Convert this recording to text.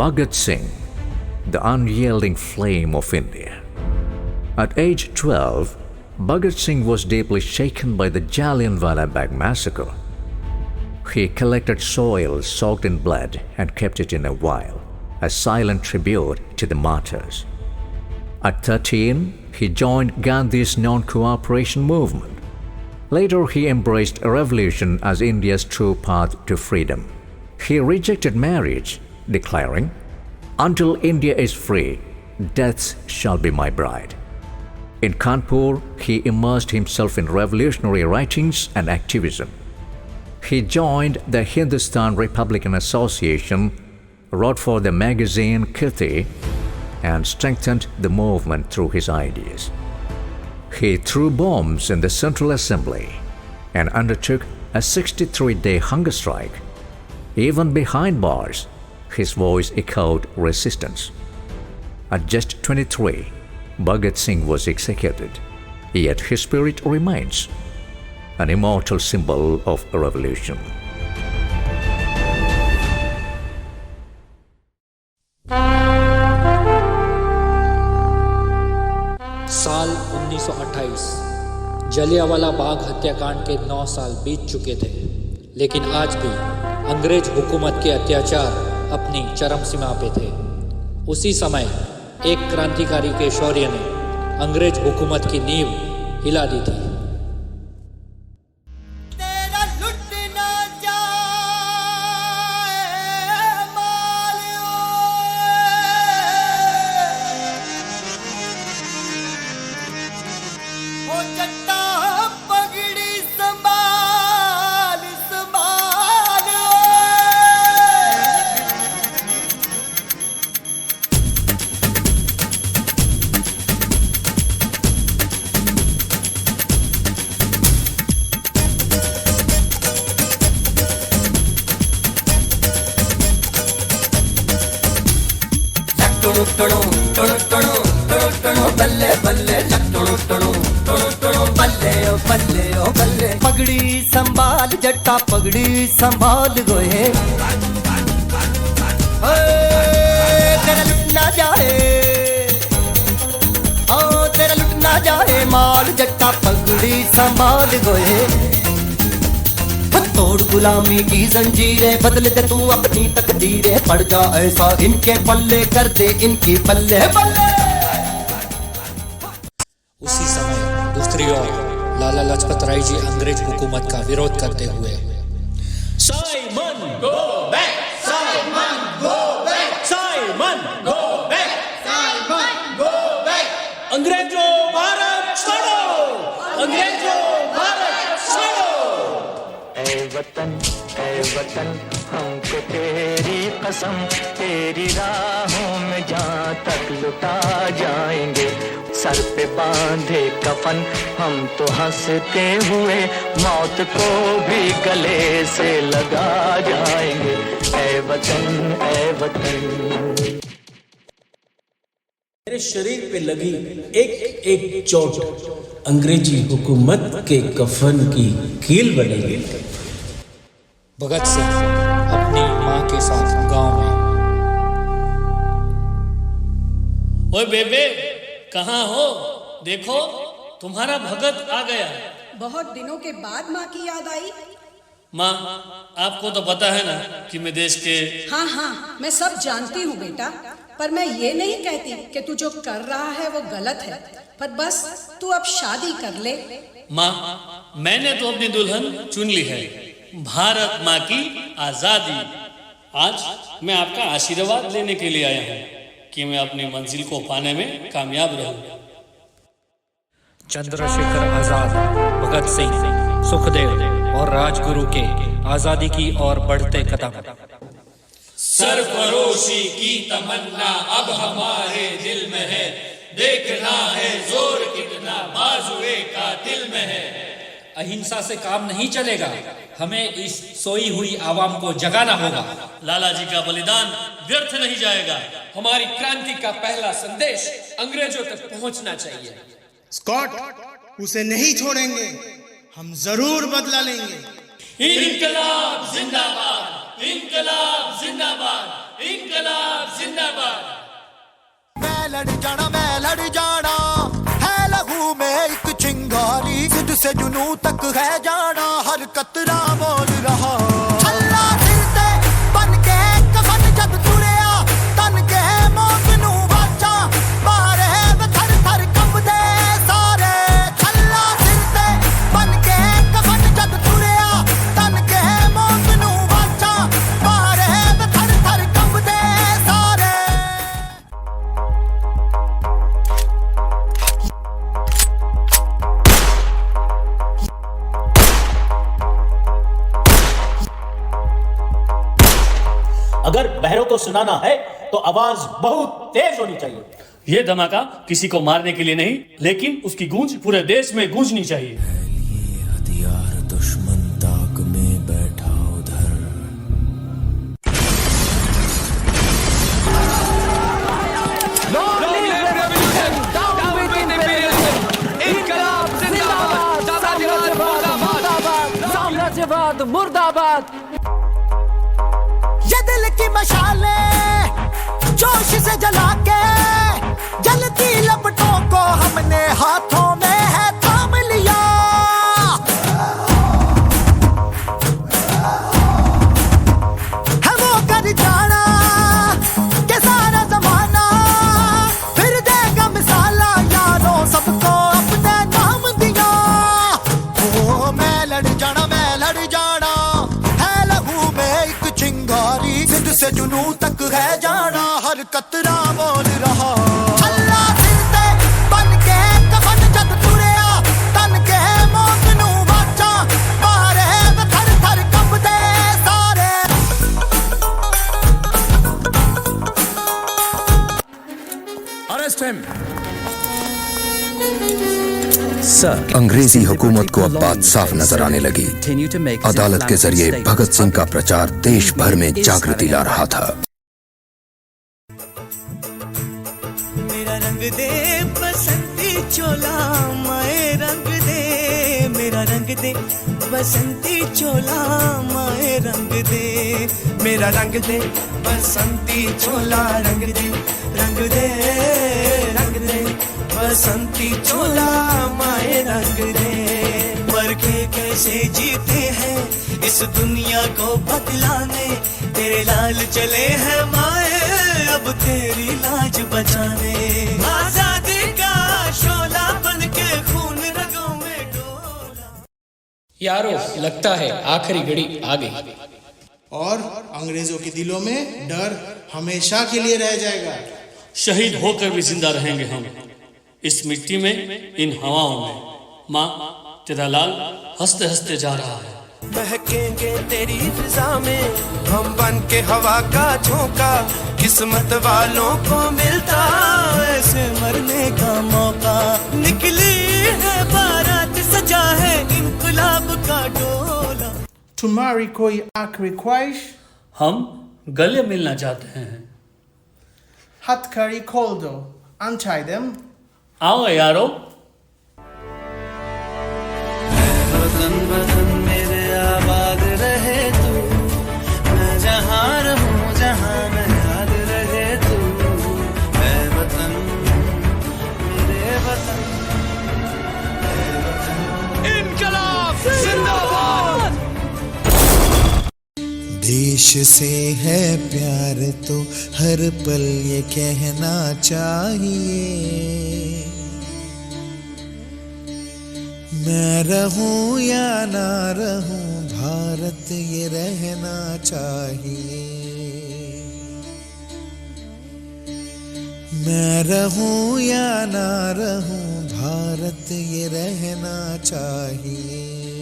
Bhagat Singh, the unyielding flame of India. At age 12, Bhagat Singh was deeply shaken by the Jallianwala Bagh massacre. He collected soil soaked in blood and kept it in a vial, a silent tribute to the martyrs. At 13, he joined Gandhi's non-cooperation movement. Later, he embraced a revolution as India's true path to freedom. He rejected marriage, declaring, "Until India is free, death shall be my bride." In Kanpur, he immersed himself in revolutionary writings and activism. He joined the Hindustan Republican Association, wrote for the magazine Kirti, and strengthened the movement through his ideas. He threw bombs in the Central Assembly and undertook a 63-day hunger strike. Even behind bars, his voice echoed resistance. At just 23, Bhagat Singh was executed, yet his spirit remains an immortal symbol of a revolution. साल 1928, जलियांवाला बाग हत्याकांड के 9 साल बीत चुके थे, लेकिन आज भी अंग्रेज हुकूमत के अत्याचार अपनी चरम सीमा पे थे। उसी समय एक क्रांतिकारी के शौर्य ने अंग्रेज हुकूमत की नींव हिला दी थी। बल्ले बल्ले बल्ले ओ बल्ले ओ बल्ले पगड़ी संभाल जट्टा पगड़ी संभाल गोए तेरा लुट ना जाए तेरा लुट ना जाए माल जट्टा पगड़ी संभाल गोए तोड़ गुलामी की जंजीरें बदल दे तू अपनी तकदीरें पड़ जा ऐसा इनके पल्ले कर दे इनकी पल्ले बल्ले। उसी समय दूसरी ओर लाला लाजपत राय जी अंग्रेज हुकूमत का विरोध करते हुए Simon go back, Simon go back, Simon go back, Simon go back, अंग्रेजों भारत छोड़ो, अंग्रेजों भारत छोड़ो। ऐ वतन हमको तेरी कसम, तेरी राहों में जहाँ तक लुटा जाएंगे, सर पे बांधे कफन हम तो हंसते हुए मौत को भी गले से लगा जाएंगे। ऐ वतन, ऐ वतन। मेरे शरीर पे लगी एक एक चोट अंग्रेजी हुकूमत के कफन की कील बनेगी। भगत सिंह अपनी माँ के साथ गांव में। ओए बेबे, कहाँ हो? देखो तुम्हारा भगत आ गया। बहुत दिनों के बाद माँ की याद आई। माँ, आपको तो पता है ना कि मैं देश के। हाँ हाँ, मैं सब जानती हूँ बेटा, पर मैं ये नहीं कहती कि तू जो कर रहा है वो गलत है, पर बस तू अब शादी कर ले। माँ, मैंने तो अपनी दुल्हन चुन ली है, भारत माँ की आजादी। आज मैं आपका आशीर्वाद लेने के लिए आया हूँ कि मैं अपनी मंजिल को पाने में कामयाब रहूं। चंद्रशेखर आजाद, भगत सिंह, सुखदेव और राजगुरु के आजादी की ओर बढ़ते कदम। सरफरोशी की तमन्ना अब हमारे दिल में है, देखना है जोर कितना बाजुए का दिल में है। अहिंसा से काम नहीं चलेगा, हमें इस सोई हुई आवाम को जगाना होगा। लाला जी का बलिदान व्यर्थ नहीं जाएगा। हमारी क्रांति का पहला संदेश अंग्रेजों तक पहुंचना चाहिए। स्कॉट, उसे नहीं छोड़ेंगे, हम जरूर बदला लेंगे। इनकलाब जिंदाबाद, इनकलाब जिंदाबाद, इनकलाब मैं लड़ जाना है लहू में एक चिंगारी जिद से जुनू तक है जाना हर कतरा मोल रहा छल्ला दिल ते बन के कफन जब तुरिया तन के मौत नू वाचा मारे थर थर कंबदे सारे छल्ला दिल ते बन के कफन जब तुरिया तन के मौत नू वाचा मारे थर थर कंबदे सारे अगर बहरों को सुनाना है तो आवाज बहुत तेज होनी चाहिए। ये धमाका किसी को मारने के लिए नहीं, लेकिन उसकी गूंज पूरे देश में गूंजनी चाहिए। हथियार दुश्मन ताक में बैठा उधर साम्राज्यवाद मुर्दाबाद। ये दिल की मशाले जोश से जला के जलती लपटों को हमने हाथों में है थाम लिया है वो कर जाना के सारा जमाना फिर देगा मिसाला यारों सबको अपने नाम दिया ओ मैं लड़ जाना है लहू में एक चिंगारी जिद से जुनू तक है जाना हर कतरा बोल रहा छल्ला दिल ते बन के कफन जब तुरिया तन के मौत नू वाचा मारे थर थर कंबदे सारे अरेस्ट हिम। अंग्रेजी हुकूमत को अब बात साफ नजर आने लगी। अदालत के जरिए भगत सिंह का प्रचार देश भर में जागृति ला रहा था। मेरा रंग दे बसंती चोला माए रंग दे मेरा रंग दे बसंती चोला माए रंग दे मेरा रंग दे बसंती चोला रंग दे बसंती चोला माए रंग दे मर के कैसे जीते हैं इस दुनिया को बदलाने तेरे लाल चले हैं माए अब तेरी लाज बचाने आजादी का शोला बन के खून रगों में डोला। यारो लगता है आखिरी घड़ी आ गई और अंग्रेजों के दिलों में डर हमेशा के लिए रह जाएगा। शहीद होकर भी जिंदा रहेंगे हम इस मिट्टी में, इन हवाओं में। माँ, तेरा लाल हंसते हंसते जा रहा है। महकेंगे तेरी फिजा में हम बन के हवा का झोंका किस्मत वालों को मिलता ऐसे मरने का मौका निकली है बारात सजा है इनकलाब का डोला। तुम्हारी कोई आखिरी ख्वाहिश? हम गले मिलना चाहते हैं। हथकड़ी खोल दो, untie them। आओ यारो। वतन वतन मेरे आबाद रहे तू मैं जहाँ रहूँ जहाँ मैं याद रहे तू मैं वतन मेरे वतन इनकलाब जिंदाबाद। देश से है प्यार तो हर पल ये कहना चाहिए मैं रहूं या ना रहूं भारत ये रहना चाहिए मैं रहूं या ना रहूं भारत ये रहना चाहिए।